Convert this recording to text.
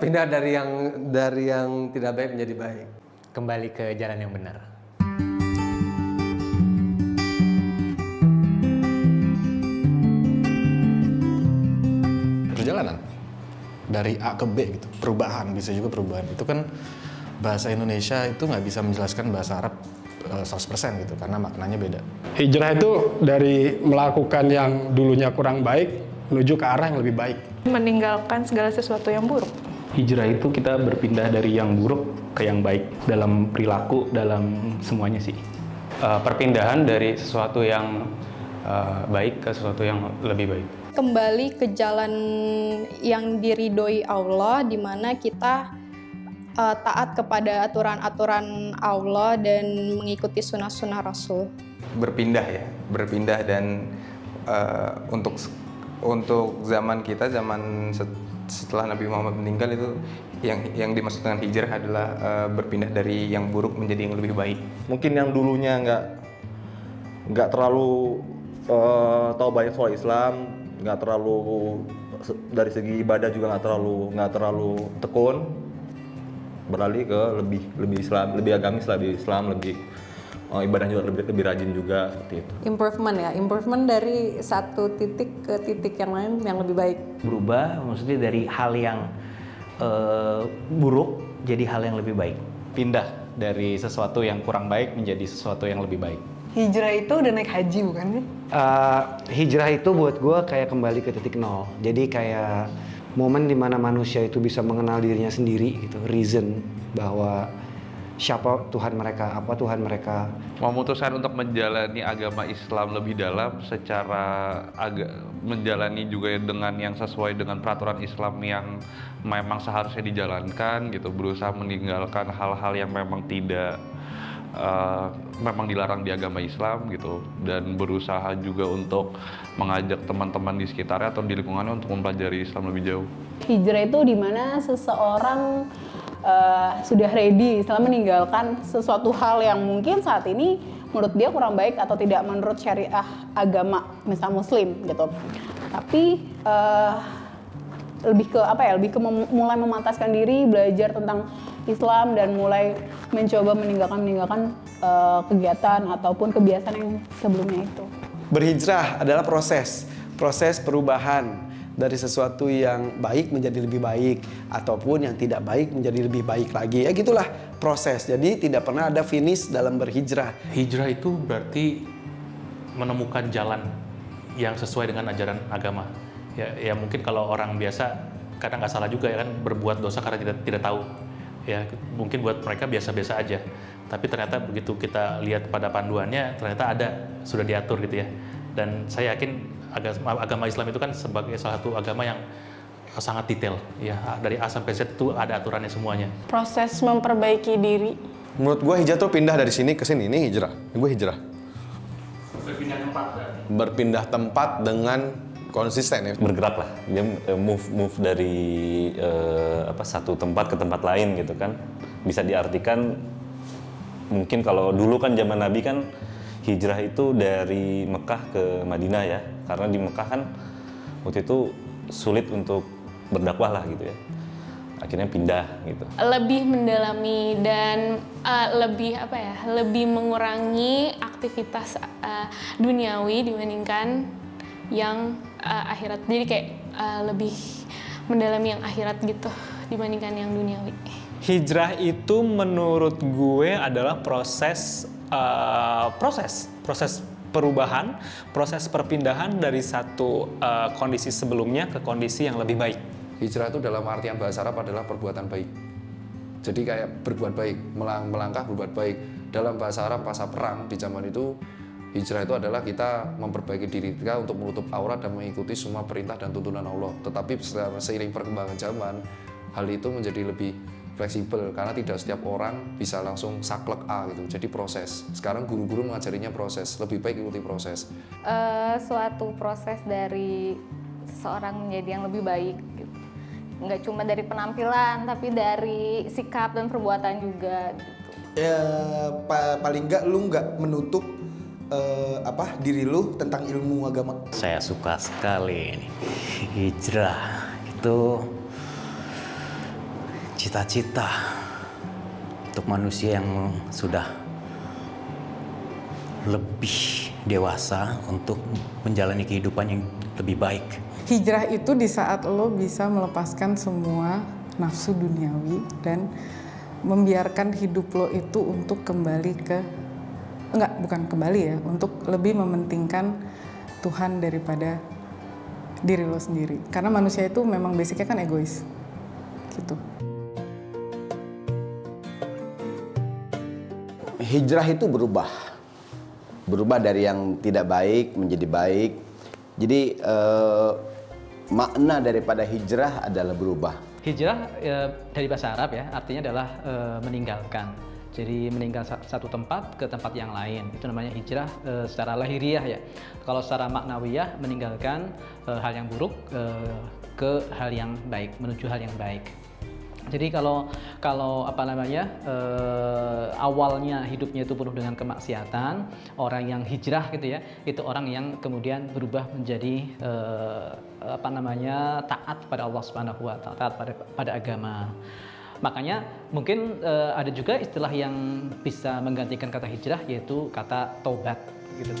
Pindah dari yang tidak baik menjadi baik. Kembali ke jalan yang benar. Perjalanan dari A ke B gitu, perubahan, bisa juga perubahan. Itu kan bahasa Indonesia itu nggak bisa menjelaskan bahasa Arab 100% gitu, karena maknanya beda. Hijrah itu dari melakukan yang dulunya kurang baik menuju ke arah yang lebih baik. Meninggalkan segala sesuatu yang buruk. Hijrah itu kita berpindah dari yang buruk ke yang baik dalam perilaku, dalam semuanya sih. Perpindahan dari sesuatu yang baik ke sesuatu yang lebih baik. Kembali ke jalan yang diridhoi Allah, di mana kita taat kepada aturan-aturan Allah dan mengikuti sunnah-sunnah Rasul. Berpindah dan untuk zaman kita, setelah Nabi Muhammad meninggal, itu yang dimaksud dengan hijrah adalah berpindah dari yang buruk menjadi yang lebih baik. Mungkin yang dulunya nggak terlalu tahu banyak soal Islam, nggak terlalu dari segi ibadah juga nggak terlalu tekun, beralih ke lebih Islam, lebih agamis, lebih Islam, lebih ibadahnya juga lebih rajin juga, seperti itu. Improvement dari satu titik ke titik yang lain yang lebih baik. Berubah maksudnya dari hal yang buruk jadi hal yang lebih baik. Pindah dari sesuatu yang kurang baik menjadi sesuatu yang lebih baik. Hijrah itu udah naik haji bukan sih? Hijrah itu buat gue kayak kembali ke titik nol. Jadi kayak momen dimana manusia itu bisa mengenal dirinya sendiri gitu, reason bahwa siapa Tuhan mereka, apa Tuhan mereka. Memutuskan untuk menjalani agama Islam lebih dalam secara menjalani juga dengan yang sesuai dengan peraturan Islam yang memang seharusnya dijalankan gitu, berusaha meninggalkan hal-hal yang memang tidak memang dilarang di agama Islam gitu, dan berusaha juga untuk mengajak teman-teman di sekitarnya atau di lingkungannya untuk mempelajari Islam lebih jauh. Hijrah itu dimana seseorang sudah ready setelah meninggalkan sesuatu hal yang mungkin saat ini menurut dia kurang baik atau tidak menurut syariah agama misal Muslim gitu. Tapi lebih ke mulai memantaskan diri, belajar tentang Islam dan mulai mencoba meninggalkan kegiatan ataupun kebiasaan yang sebelumnya itu. Berhijrah adalah proses perubahan dari sesuatu yang baik menjadi lebih baik ataupun yang tidak baik menjadi lebih baik lagi. Ya gitulah proses. Jadi tidak pernah ada finish dalam berhijrah. Hijrah itu berarti menemukan jalan yang sesuai dengan ajaran agama. Ya mungkin kalau orang biasa kadang nggak salah juga ya kan, berbuat dosa karena tidak tahu. Ya mungkin buat mereka biasa-biasa aja. Tapi ternyata begitu kita lihat pada panduannya, ternyata sudah diatur gitu ya. Dan saya yakin agama Islam itu kan sebagai salah satu agama yang sangat detail ya, dari A sampai Z itu ada aturannya semuanya. Proses memperbaiki diri. Menurut gue hijrah tuh pindah dari sini ke sini, ini hijrah. Gue hijrah. Berpindah tempat berarti. Berpindah tempat dengan konsisten ya. Bergerak lah, dia move dari satu tempat ke tempat lain gitu kan. Bisa diartikan mungkin kalau dulu kan zaman Nabi kan hijrah itu dari Mekah ke Madinah ya, karena di Mekah kan waktu itu sulit untuk berdakwah lah gitu ya, akhirnya pindah gitu. Lebih mendalami dan lebih mengurangi aktivitas duniawi dibandingkan yang akhirat. Jadi kayak lebih mendalami yang akhirat gitu dibandingkan yang duniawi. Hijrah itu menurut gue adalah proses perubahan, proses perpindahan dari satu kondisi sebelumnya ke kondisi yang lebih baik. Hijrah itu dalam artian bahasa Arab adalah perbuatan baik. Jadi kayak berbuat baik, melangkah berbuat baik. Dalam bahasa Arab masa perang di zaman itu, hijrah itu adalah kita memperbaiki diri kita untuk menutup aurat dan mengikuti semua perintah dan tuntunan Allah. Tetapi seiring perkembangan zaman, hal itu menjadi lebih fleksibel karena tidak setiap orang bisa langsung saklek A gitu. Jadi proses. Sekarang guru-guru mengajarinya proses. Lebih baik ikuti proses. Suatu proses dari seseorang menjadi yang lebih baik gitu. Nggak cuma dari penampilan, tapi dari sikap dan perbuatan juga gitu. Ya, paling nggak lu nggak menutup diri lu tentang ilmu agama. Saya suka sekali ini. Hijrah itu cita-cita untuk manusia yang sudah lebih dewasa untuk menjalani kehidupan yang lebih baik. Hijrah itu di saat lo bisa melepaskan semua nafsu duniawi dan membiarkan hidup lo itu untuk kembali ke, bukan kembali ya, untuk lebih mementingkan Tuhan daripada diri lo sendiri. Karena manusia itu memang basicnya kan egois, gitu. Hijrah itu berubah dari yang tidak baik menjadi baik. Jadi makna daripada hijrah adalah berubah. Hijrah dari bahasa Arab ya, artinya adalah meninggalkan. Jadi meninggal satu tempat ke tempat yang lain, itu namanya hijrah secara lahiriah ya. Kalau secara maknawiyah meninggalkan hal yang buruk ke hal yang baik, menuju hal yang baik. Jadi kalau apa namanya awalnya hidupnya itu penuh dengan kemaksiatan, orang yang hijrah gitu ya, itu orang yang kemudian berubah menjadi apa namanya taat pada Allah Subhanahu wa taala, taat pada agama. Makanya mungkin ada juga istilah yang bisa menggantikan kata hijrah, yaitu kata taubat gitu.